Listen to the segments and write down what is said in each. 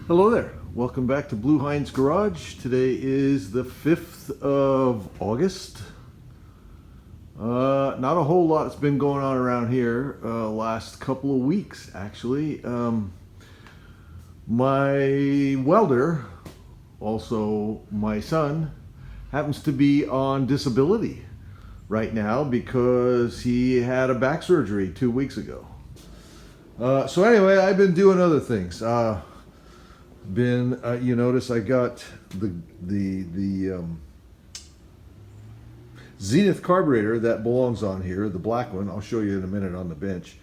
Hello there. Welcome back to Blue Heinz Garage. Today is the 5th of August. Not a whole lot's been going on around here last couple of weeks, actually. My welder, also my son, happens to be on disability right now because he had a back surgery 2 weeks ago. So anyway, I've been doing other things. You notice I got the Zenith carburetor that belongs on here, the black one, I'll show you in a minute on the bench,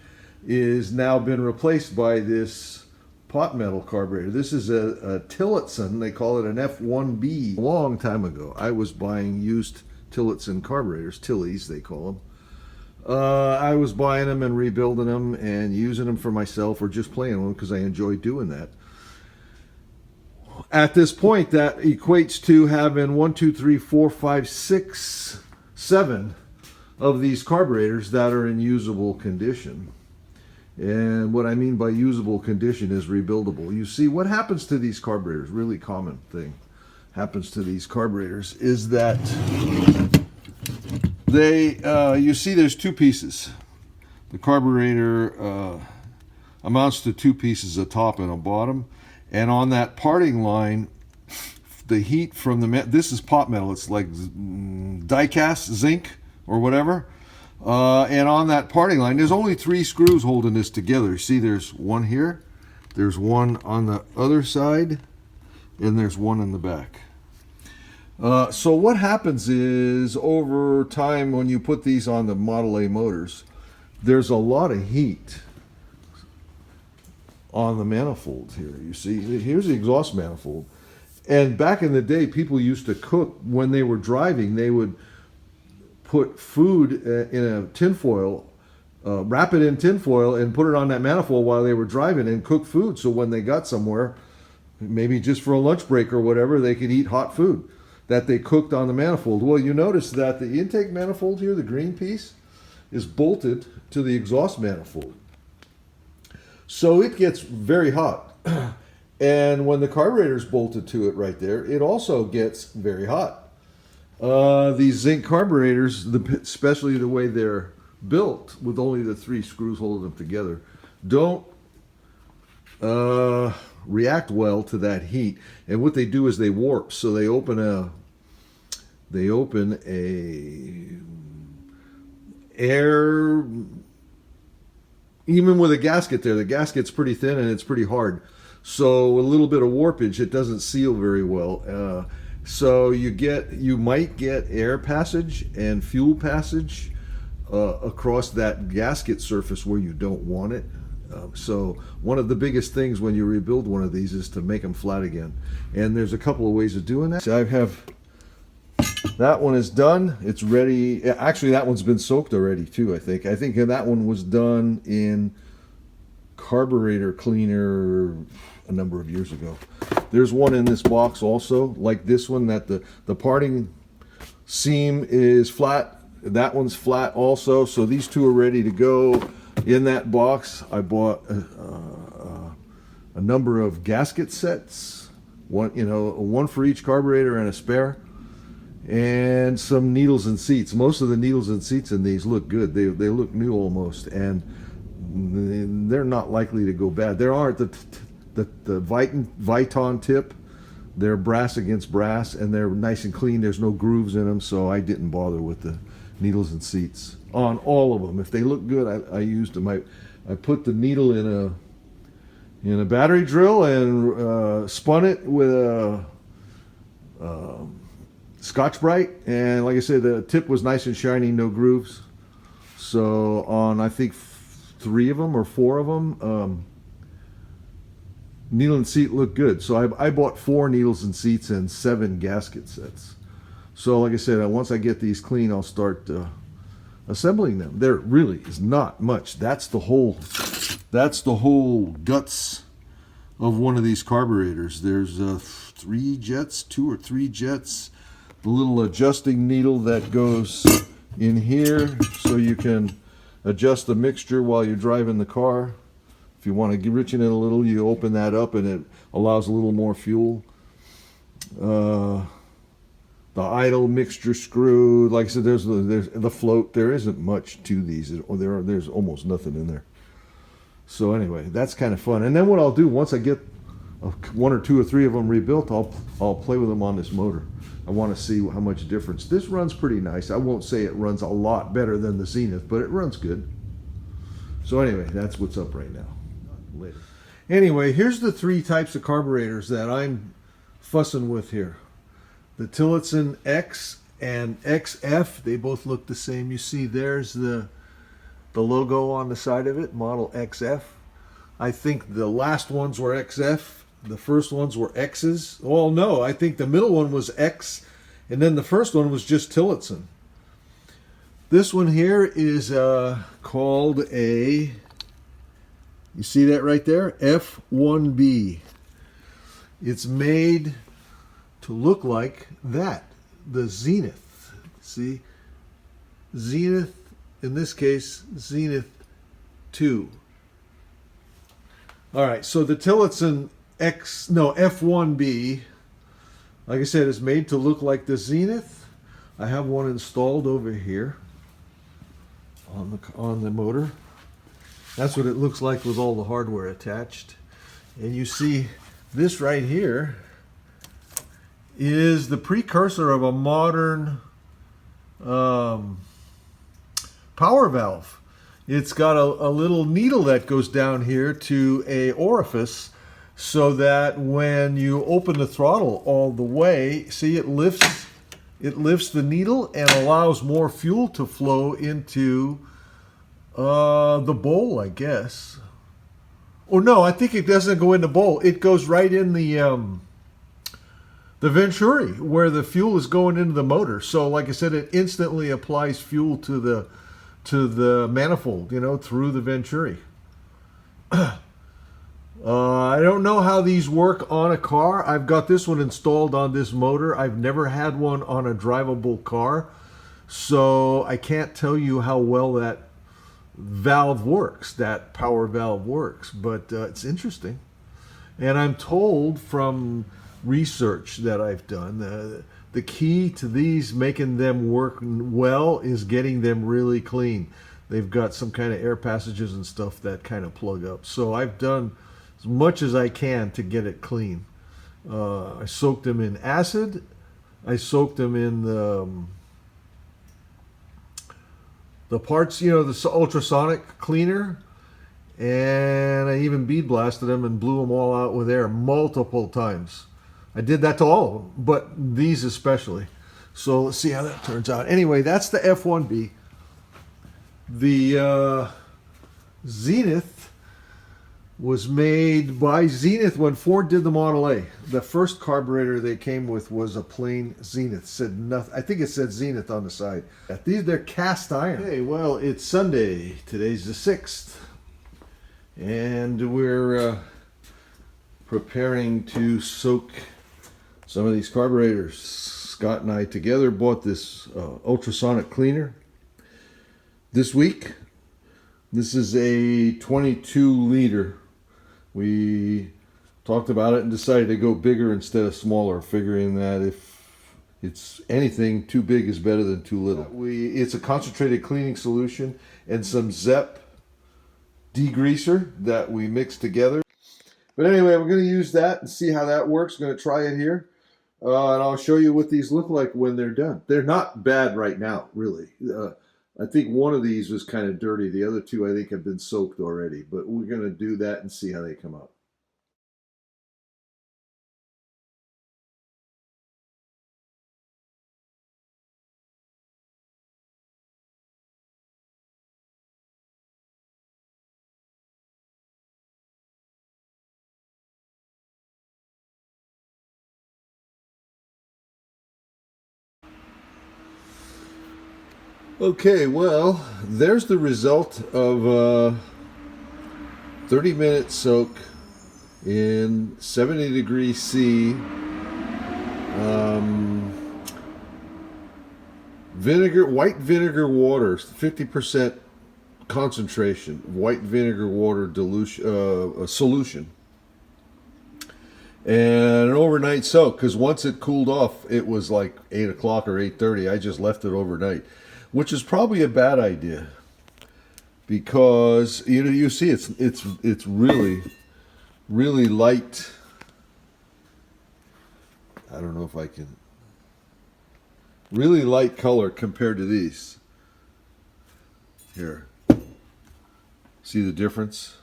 is now been replaced by this pot metal carburetor. This is a Tillotson, they call it an F1B. A long time ago, I was buying used Tillotson carburetors, Tillies they call them. I was buying them and rebuilding them and using them for myself or just playing with them because I enjoy doing that. At this point, that equates to having 1, 2, 3, 4, 5, 6, 7 of these carburetors that are in usable condition. And what I mean by usable condition is rebuildable. You see, what happens to these carburetors, really common thing happens to these carburetors, is that you see there's two pieces. The carburetor amounts to two pieces, a top and a bottom. And on that parting line, the heat from this is pot metal, it's like die-cast zinc or whatever. And on that parting line, there's only 3 screws holding this together. You see there's one here, there's one on the other side, and there's one in the back. So what happens is, over time when you put these on the Model A motors, there's a lot of heat on the manifold here. You see, here's the exhaust manifold. And back in the day, people used to cook when they were driving. They would put food in a tinfoil, wrap it in tinfoil, and put it on that manifold while they were driving and cook food. So when they got somewhere, maybe just for a lunch break or whatever, they could eat hot food that they cooked on the manifold. Well, you notice that the intake manifold here, the green piece, is bolted to the exhaust manifold. So it gets very hot. And when the carburetor is bolted to it right there, it also gets very hot. These zinc carburetors, especially the way they're built, with only the 3 screws holding them together, don't react well to that heat. And what they do is they warp. So they open a air, even with a gasket there, the gasket's pretty thin and it's pretty hard. So a little bit of warpage, it doesn't seal very well. So you might get air passage and fuel passage across that gasket surface where you don't want it. So one of the biggest things when you rebuild one of these is to make them flat again. And there's a couple of ways of doing that. So I have, that one is done. It's ready. Actually, that one's been soaked already too, I think. I think that one was done in carburetor cleaner a number of years ago. There's one in this box also, like this one, that the parting seam is flat. That one's flat also. So these two are ready to go. In that box, I bought a number of gasket sets, one for each carburetor and a spare, and some needles and seats. Most of the needles and seats in these look good. They look new almost, and they're not likely to go bad. There aren't the Viton tip. They're brass against brass, and they're nice and clean. There's no grooves in them, so I didn't bother with the needles and seats on all of them. If they look good, I used them. I put the needle in a battery drill and spun it with a Scotch-Brite, and like I said, the tip was nice and shiny, no grooves. So on, I think 3 of them or 4 of them, needle and seat look good. So I bought 4 needles and seats and 7 gasket sets. So like I said, once I get these clean, I'll start assembling them. There really is not much. That's the whole guts of one of these carburetors. There's 3 jets, 2 or 3 jets, the little adjusting needle that goes in here so you can adjust the mixture while you're driving the car. If you want to enrich it a little, you open that up and it allows a little more fuel. The idle mixture screw, like I said, there's the float. There isn't much to these. There's almost nothing in there. So anyway, that's kind of fun. And then what I'll do, once I get one or two or three of them rebuilt, I'll play with them on this motor. I want to see how much difference. This runs pretty nice. I won't say it runs a lot better than the Zenith, but it runs good. So anyway, that's what's up right now. Later. Anyway, here's the three types of carburetors that I'm fussing with here. The Tillotson X and XF, they both look the same. You see there's the logo on the side of it, Model XF. I think the last ones were XF. The first ones were X's. Well, no, I think the middle one was X, and then the first one was just Tillotson. This one here is called a, you see that right there? F1B. It's made to look like that, the Zenith. See? Zenith, in this case, Zenith 2. All right, so the Tillotson F1B, like I said, is made to look like the Zenith. I have one installed over here on the motor. That's what it looks like with all the hardware attached. And you see this right here is the precursor of a modern power valve. It's got a little needle that goes down here to a orifice, so that when you open the throttle all the way, see, it lifts the needle and allows more fuel to flow into the bowl, I guess. Or no, I think it doesn't go in the bowl. It goes right in the venturi where the fuel is going into the motor. So like I said, it instantly applies fuel to the manifold, you know, through the venturi. I don't know how these work on a car. I've got this one installed on this motor. I've never had one on a drivable car, so I can't tell you how well that valve works, that power valve works, but it's interesting. And I'm told from research that I've done, the key to these making them work well is getting them really clean. They've got some kind of air passages and stuff that kind of plug up. So I've done as much as I can to get it clean. I soaked them in acid. I soaked them in the parts, you know, the ultrasonic cleaner. And I even bead blasted them and blew them all out with air multiple times. I did that to all of them, but these especially. So let's see how that turns out. Anyway, that's the F1B. The Zenith was made by Zenith when Ford did the Model A. The first carburetor they came with was a plain Zenith. Said nothing. I think it said Zenith on the side. They're cast iron. Okay, well, it's Sunday. Today's the 6th. And we're preparing to soak some of these carburetors. Scott and I together bought this ultrasonic cleaner this week. This is a 22 liter. We talked about it and decided to go bigger instead of smaller, figuring that if it's anything, too big is better than too little. It's a concentrated cleaning solution and some Zepp degreaser that we mixed together. But anyway, we're going to use that and see how that works. Going to try it here. And I'll show you what these look like when they're done. They're not bad right now, really. I think one of these was kind of dirty. The other two, I think, have been soaked already. But we're going to do that and see how they come out. Okay, well, there's the result of a 30-minute soak in 70 degrees C white vinegar water, 50% concentration, white vinegar water dilution, solution, and an overnight soak, because once it cooled off, it was like 8 o'clock or 8:30. I just left it overnight, which is probably a bad idea, because you see it's really light. I don't know if I can. Really light color compared to these. Here. See the difference?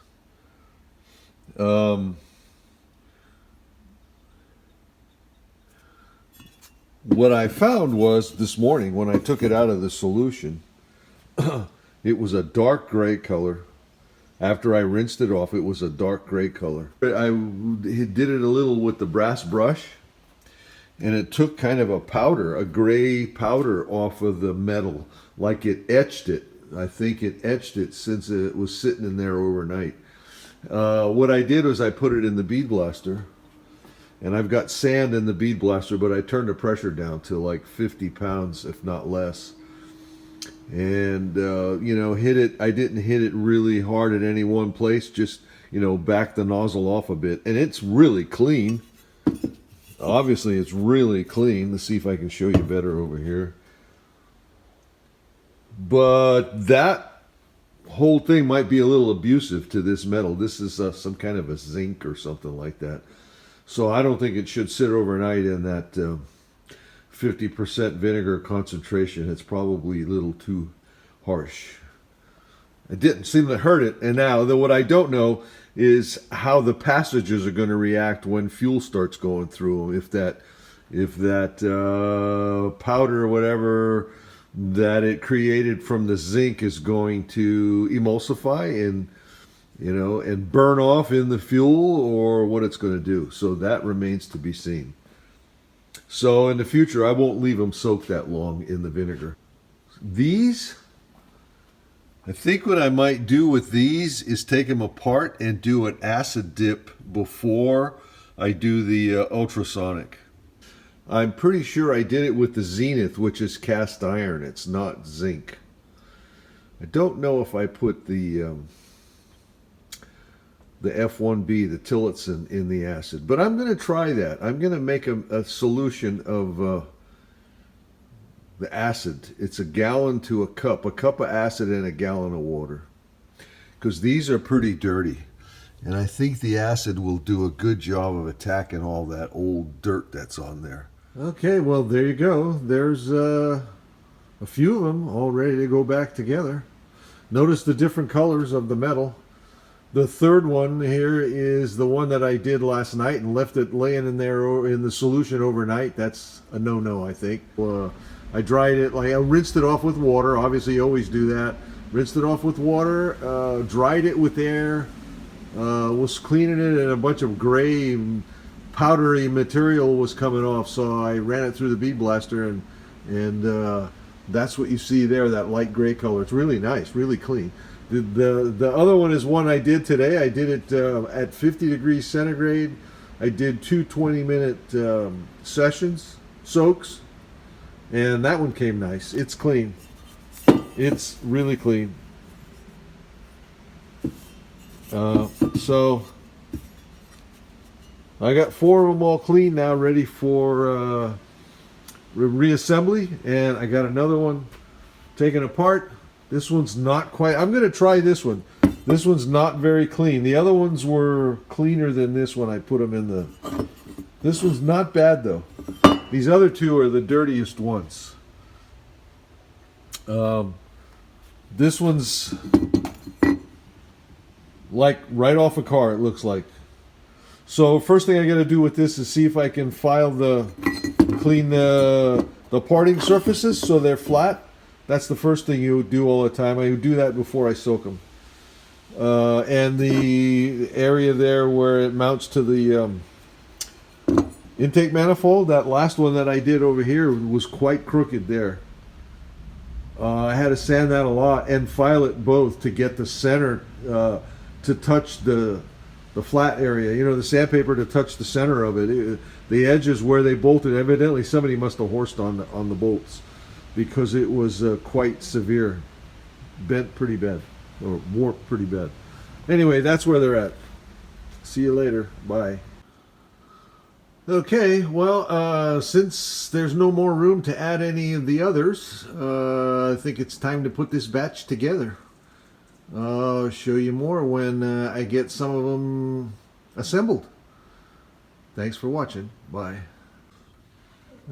What I found was this morning when I took it out of the solution, it was a dark gray color. After I rinsed it off, it was a dark gray color. I did it a little with the brass brush, and it took kind of a powder, a gray powder off of the metal, like it etched it. I think it etched it since it was sitting in there overnight. What I did was I put it in the bead blaster, and I've got sand in the bead blaster, but I turned the pressure down to like 50 pounds, if not less. And, hit it. I didn't hit it really hard at any one place, just, back the nozzle off a bit. And it's really clean. Obviously, it's really clean. Let's see if I can show you better over here. But that whole thing might be a little abusive to this metal. This is some kind of a zinc or something like that. So I don't think it should sit overnight in that 50% vinegar concentration. It's probably a little too harsh. It didn't seem to hurt it. And now, what I don't know is how the passages are going to react when fuel starts going through them. If that powder or whatever that it created from the zinc is going to emulsify and burn off in the fuel, or what it's going to do. So that remains to be seen. So in the future, I won't leave them soaked that long in the vinegar. These, I think what I might do with these is take them apart and do an acid dip before I do the ultrasonic. I'm pretty sure I did it with the Zenith, which is cast iron. It's not zinc. I don't know if I put the F1B, the Tillotson, in the acid, but I'm going to try that. I'm going to make a solution of the acid. It's a gallon to a cup of acid and a gallon of water, because these are pretty dirty, and I think the acid will do a good job of attacking all that old dirt that's on there. Okay, well, there you go. There's a few of them all ready to go back together. Notice the different colors of the metal. The third one here is the one that I did last night and left it laying in there in the solution overnight. That's a no-no, I think. I dried it, I rinsed it off with water. Obviously, you always do that. Rinsed it off with water, dried it with air, was cleaning it, and a bunch of gray powdery material was coming off. So I ran it through the bead blaster, and that's what you see there, that light gray color. It's really nice, really clean. The other one is one I did today. I did it at 50 degrees centigrade. I did 2 20-minute sessions, soaks, and that one came nice. It's clean. It's really clean. So I got 4 of them all clean now, ready for reassembly, and I got another one taken apart. This one's not quite. I'm going to try this one. This one's not very clean. The other ones were cleaner than this one. I put them in the. This one's not bad though. These other two are the dirtiest ones. This one's like right off a car, it looks like. So first thing I got to do with this is see if I can clean the parting surfaces so they're flat. That's the first thing you do all the time. I do that before I soak them. And the area there where it mounts to the intake manifold, that last one that I did over here was quite crooked there. I had to sand that a lot and file it both to get the center to touch the flat area. You know, the sandpaper to touch the center of it. The edges where they bolted, evidently somebody must have horsed on the bolts, because it was quite severe, bent pretty bad. or warped pretty bad. Anyway, that's where they're at. See you later. Bye. Okay, well, since there's no more room to add any of the others, I think it's time to put this batch together. I'll show you more when I get some of them assembled. Thanks for watching. Bye.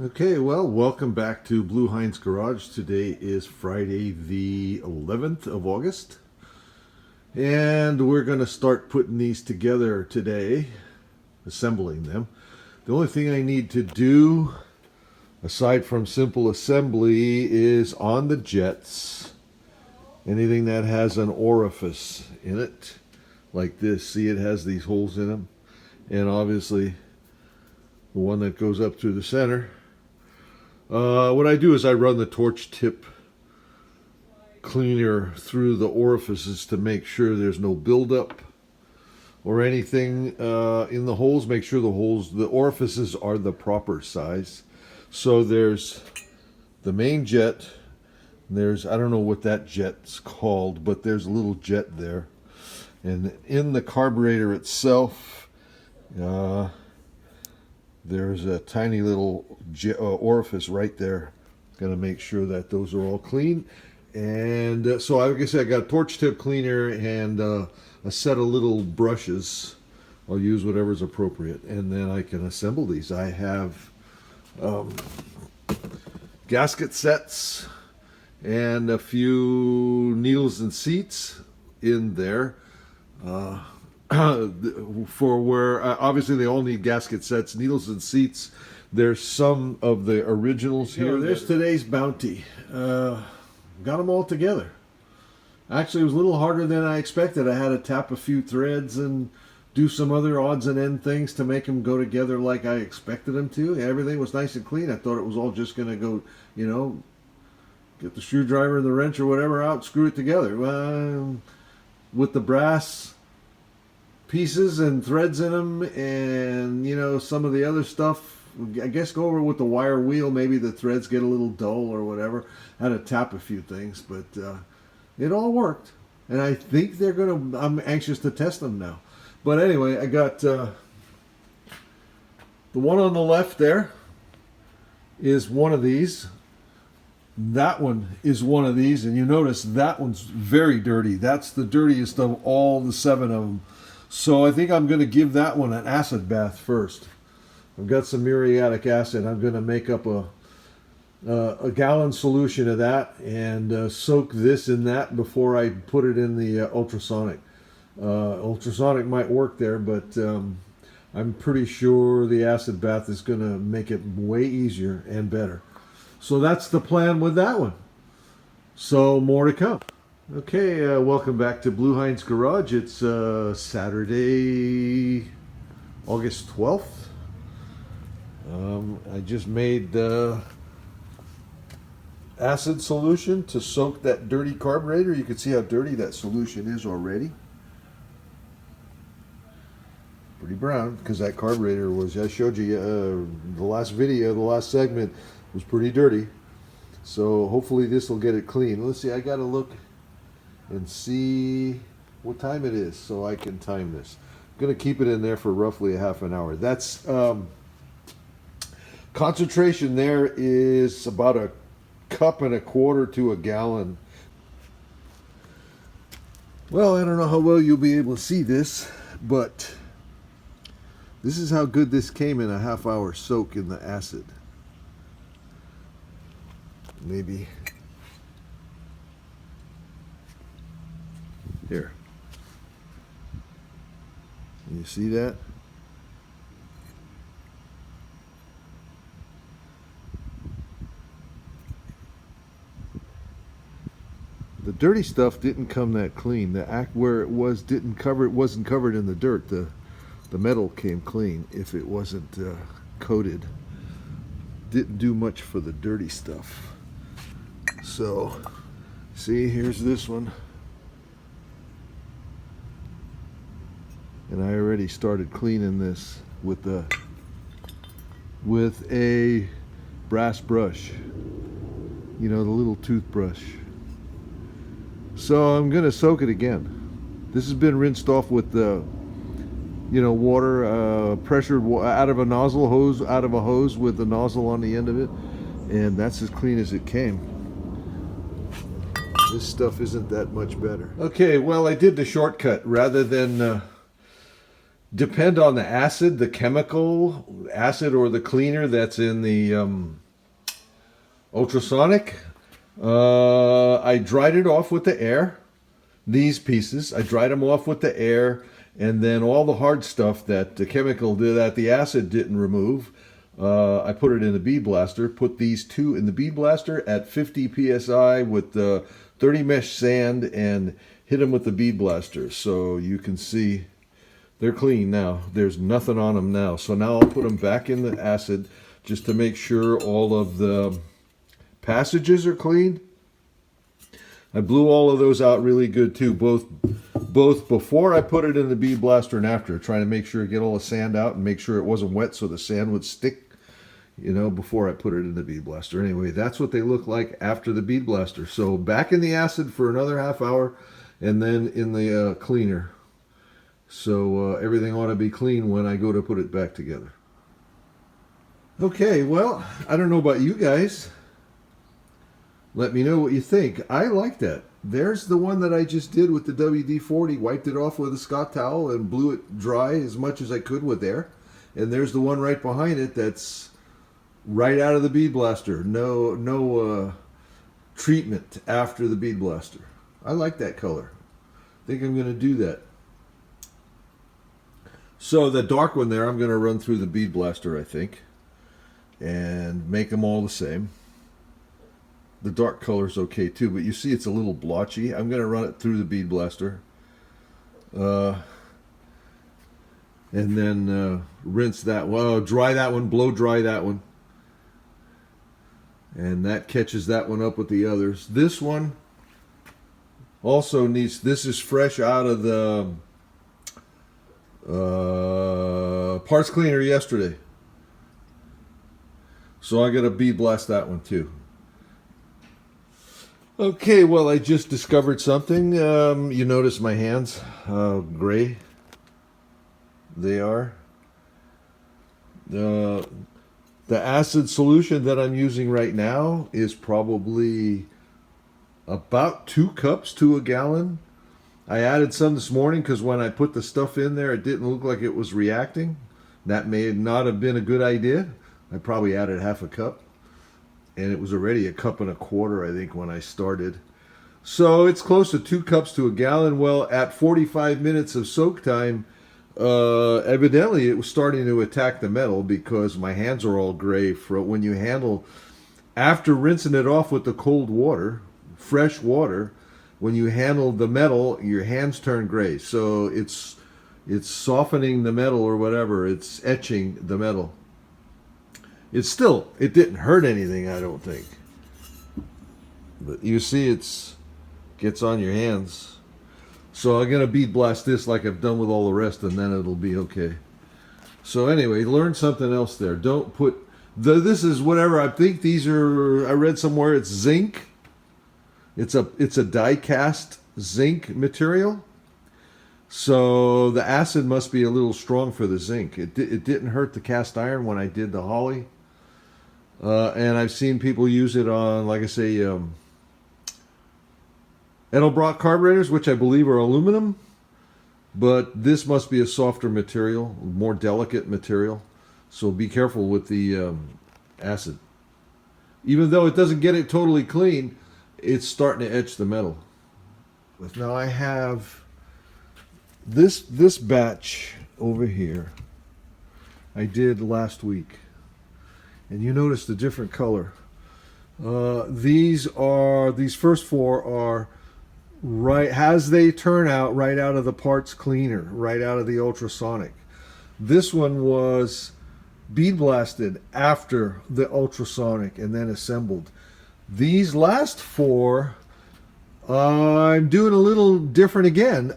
Okay, well, welcome back to Blue Heinz Garage. Today is Friday the 11th of August. And we're going to start putting these together today, assembling them. The only thing I need to do, aside from simple assembly, is on the jets, anything that has an orifice in it, like this. See, it has these holes in them. And obviously, the one that goes up through the center. What I do is I run the torch tip cleaner through the orifices to make sure there's no buildup or anything in the holes. Make sure the orifices are the proper size. So there's the main jet. There's, I don't know what that jet's called, but there's a little jet there. And in the carburetor itself, there's a tiny little orifice right there. Gonna make sure that those are all clean. And so like I said, I got a torch tip cleaner and a set of little brushes. I'll use whatever's appropriate, and then I can assemble these. I have gasket sets and a few needles and seats in there for where obviously they all need gasket sets, needles and seats. There's some of the originals here. There's today's bounty. Got them all together. Actually, it was a little harder than I expected. I had to tap a few threads and do some other odds and end things to make them go together like I expected them to. Everything was nice and clean. I thought it was all just going to go, you know, get the screwdriver and the wrench or whatever out, screw it together. With the brass pieces and threads in them and, you know, some of the other stuff, I guess go over with the wire wheel. Maybe the threads get a little dull or whatever. Had to tap a few things, but it all worked. And I think they're going to, I'm anxious to test them now. But anyway, I got the one on the left there is one of these. That one is one of these. And you notice that one's very dirty. That's the dirtiest of all the 7 of them. So I think I'm going to give that one an acid bath first. I've got some muriatic acid. I'm going to make up a gallon solution of that and soak this in that before I put it in the ultrasonic. Ultrasonic might work there, but I'm pretty sure the acid bath is going to make it way easier and better. So that's the plan with that one. So more to come. Okay, welcome back to Blue Heinz Garage. It's Saturday, August 12th. I just made acid solution to soak that dirty carburetor. You can see how dirty that solution is already. Pretty brown, because that carburetor was, I showed you the last video, the last segment was pretty dirty. So hopefully this will get it clean. Let's see, I gotta look and see what time it is so I can time this. I'm gonna keep it in there for roughly a half an hour. That's concentration there is about 1.25 cups to a gallon. Well, I don't know how well you'll be able to see this, but this is how good this came in a half-hour soak in the acid. Maybe here. You see that? The dirty stuff didn't come that clean. The act where it was didn't cover. It wasn't covered in the dirt. The metal came clean if it wasn't coated. Didn't do much for the dirty stuff. So, see, here's this one. And I already started cleaning this with a brass brush. You know, the little toothbrush. So I'm going to soak it again. This has been rinsed off with the, water, pressured out of a nozzle hose, out of a hose with the nozzle on the end of it, and that's as clean as it came. This stuff isn't that much better. Okay, well, I did the shortcut rather than depend on the acid, the chemical acid or the cleaner that's in the ultrasonic. I dried it off with the air. These pieces, I dried them off with the air, and then all the hard stuff that the chemical did, that the acid didn't remove, I put it in the bead blaster. Put these two in the bead blaster at 50 psi with the 30 mesh sand and hit them with the bead blaster. So you can see they're clean now. There's nothing on them now. So now I'll put them back in the acid just to make sure all of the passages are clean. I blew all of those out really good too, both before I put it in the bead blaster and after, trying to make sure get all the sand out and make sure it wasn't wet so the sand would stick, before I put it in the bead blaster. Anyway, that's what they look like after the bead blaster. So back in the acid for another half hour and then in the cleaner. So everything ought to be clean when I go to put it back together. Okay, well, I don't know about you guys. Let me know what you think. I like that. There's the one that I just did with the WD-40. Wiped it off with a Scott towel and blew it dry as much as I could with air. And there's the one right behind it that's right out of the bead blaster. No treatment after the bead blaster. I like that color. I think I'm going to do that. So the dark one there, I'm going to run through the bead blaster, I think, and make them all the same. The dark color is okay too, but you see it's a little blotchy. I'm going to run it through the bead blaster. And then rinse that. Well, dry that one, blow dry that one. And that catches that one up with the others. This one also needs, this is fresh out of the parts cleaner yesterday. So I got to bead blast that one too. Okay, well, I just discovered something. You notice my hands, gray. They are. The acid solution that I'm using right now is probably about 2 cups to a gallon. I added some this morning because when I put the stuff in there, it didn't look like it was reacting. That may not have been a good idea. I probably added half a cup. And it was already 1.25 cups, I think, when I started. So it's close to 2 cups to a gallon. Well, at 45 minutes of soak time, evidently it was starting to attack the metal because my hands are all gray. When you handle, after rinsing it off with the cold water, fresh water, when you handle the metal, your hands turn gray. So it's softening the metal or whatever. It's etching the metal. It didn't hurt anything, I don't think. But you see gets on your hands. So I'm going to bead blast this like I've done with all the rest, and then it'll be okay. So anyway, learn something else there. Don't put, this is whatever, I think these are, I read somewhere it's zinc. It's a die-cast zinc material. So the acid must be a little strong for the zinc. It didn't hurt the cast iron when I did the Holly. And I've seen people use it on, like I say, Edelbrock carburetors, which I believe are aluminum. But this must be a softer material, more delicate material. So be careful with the acid. Even though it doesn't get it totally clean, it's starting to etch the metal. Now I have this batch over here I did last week. And you notice the different color. These first 4 are right as they turn out right out of the parts cleaner, right out of the ultrasonic. This one was bead blasted after the ultrasonic and then assembled. These last 4, I'm doing a little different again.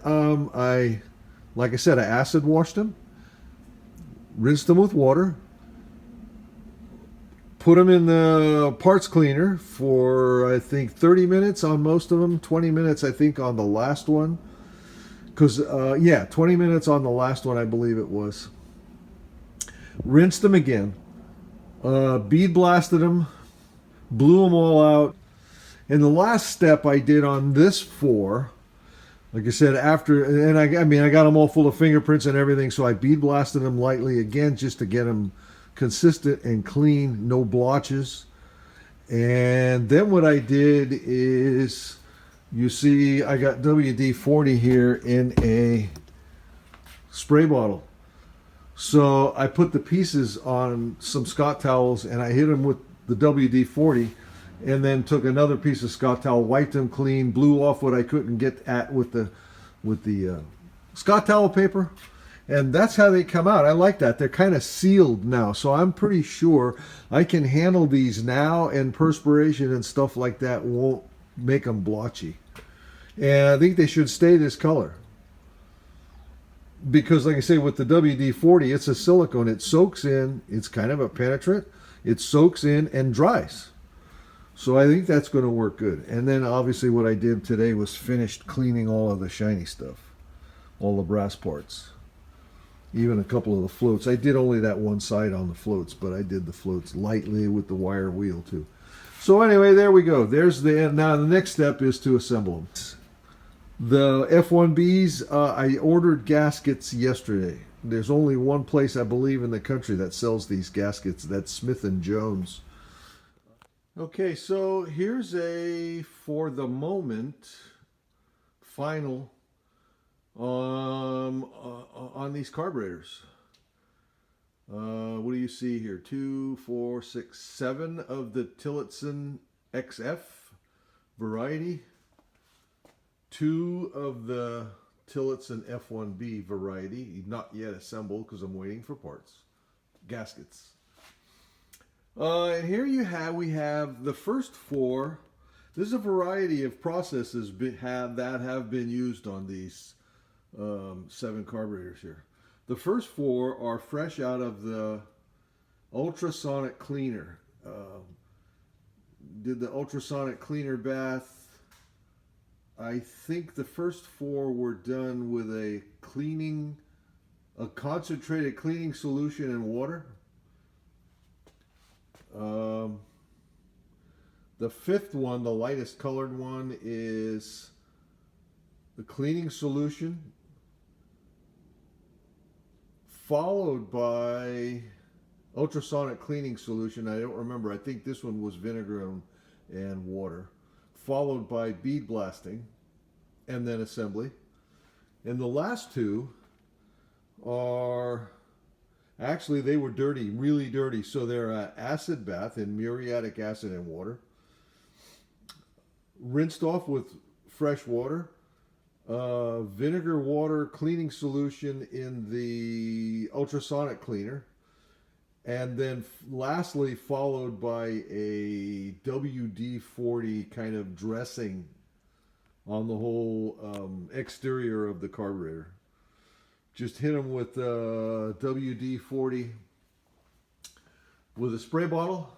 Like I said, I acid washed them, rinsed them with water, Put them in the parts cleaner for, I think, 30 minutes on most of them, 20 minutes, I think, on the last one. Because, yeah, 20 minutes on the last one, I believe it was. Rinsed them again. Bead blasted them. Blew them all out. And the last step I did on this 4, like I said, after, and I mean, I got them all full of fingerprints and everything, so I bead blasted them lightly again just to get them consistent and clean, no blotches. And then what I did is, you see, I got WD-40 here in a spray bottle. So I put the pieces on some Scott towels and I hit them with the WD-40, and then took another piece of Scott towel, wiped them clean, blew off what I couldn't get at with the Scott towel paper, and that's how they come out. I like that. They're kind of sealed now, so I'm pretty sure I can handle these now, and perspiration and stuff like that won't make them blotchy. And I think they should stay this color. Because like I say, with the WD-40, it's a silicone. It soaks in. It's kind of a penetrant. It soaks in and dries. So I think that's going to work good. And then obviously what I did today was finished cleaning all of the shiny stuff. All the brass parts. Even a couple of the floats. I did only that one side on the floats, but I did the floats lightly with the wire wheel too. So anyway, there we go. There's the end. Now the next step is to assemble them. The F1Bs, I ordered gaskets yesterday. There's only one place, I believe, in the country that sells these gaskets. That's Smith & Jones. Okay, so here's a, for the moment, final on these carburetors. What do you see here? 2, 4, 6, 7 of the Tillotson XF variety. 2 of the Tillotson F1B variety, not yet assembled because I'm waiting for parts. Gaskets. And here we have the first 4. There's a variety of processes that have been used on these 7 carburetors here. The first 4 are fresh out of the ultrasonic cleaner. Did the ultrasonic cleaner bath. I think the first 4 were done with a concentrated cleaning solution in water. The 5th one, the lightest colored one, is the cleaning solution, followed by ultrasonic cleaning solution. I don't remember. I think this one was vinegar and water, followed by bead blasting, and then assembly. And the last 2 are, actually they were dirty, really dirty. So they're an acid bath in muriatic acid and water, rinsed off with fresh water, vinegar water cleaning solution in the ultrasonic cleaner, and then lastly followed by a WD-40 kind of dressing on the whole exterior of the carburetor. Just hit them with WD-40 with a spray bottle,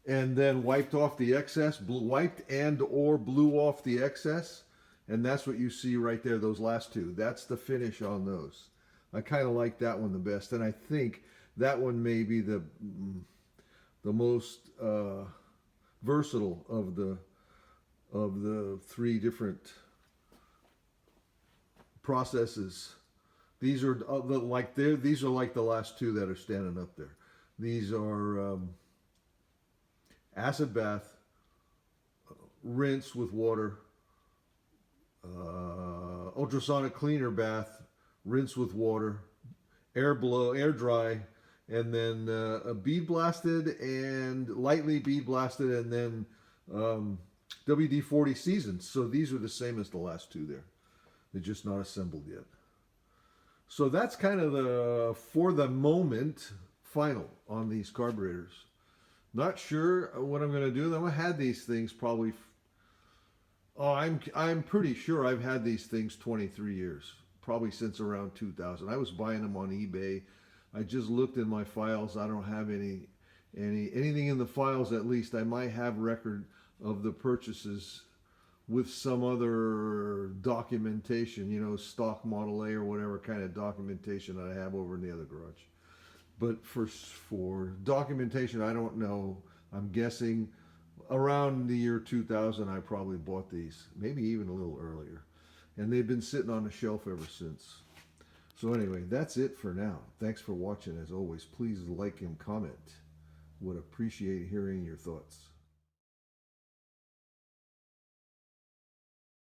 and then wiped off the excess, wiped and or blew off the excess, and that's what you see right there, those last 2. That's the finish on those. I kind of like that one the best, and I think that one may be the most versatile of the 3 different processes. These are like the last 2 that are standing up there. These are acid bath, rinse with water, ultrasonic cleaner bath, rinse with water, air dry, and then bead blasted and lightly bead blasted, and then WD-40 seasoned. So these are the same as the last 2 there. They're just not assembled yet. So that's kind of the, for the moment, final on these carburetors. Not sure what I'm going to do. I've had these things probably, I'm pretty sure I've had these things 23 years. Probably since around 2000. I was buying them on eBay. I just looked in my files. I don't have any anything in the files. At least I might have record of the purchases with some other documentation, stock Model A or whatever kind of documentation I have over in the other garage. But for documentation, I don't know. I'm guessing around the year 2000, I probably bought these, maybe even a little earlier. And they've been sitting on the shelf ever since. So anyway, that's it for now. Thanks for watching. As always, please like and comment. Would appreciate hearing your thoughts.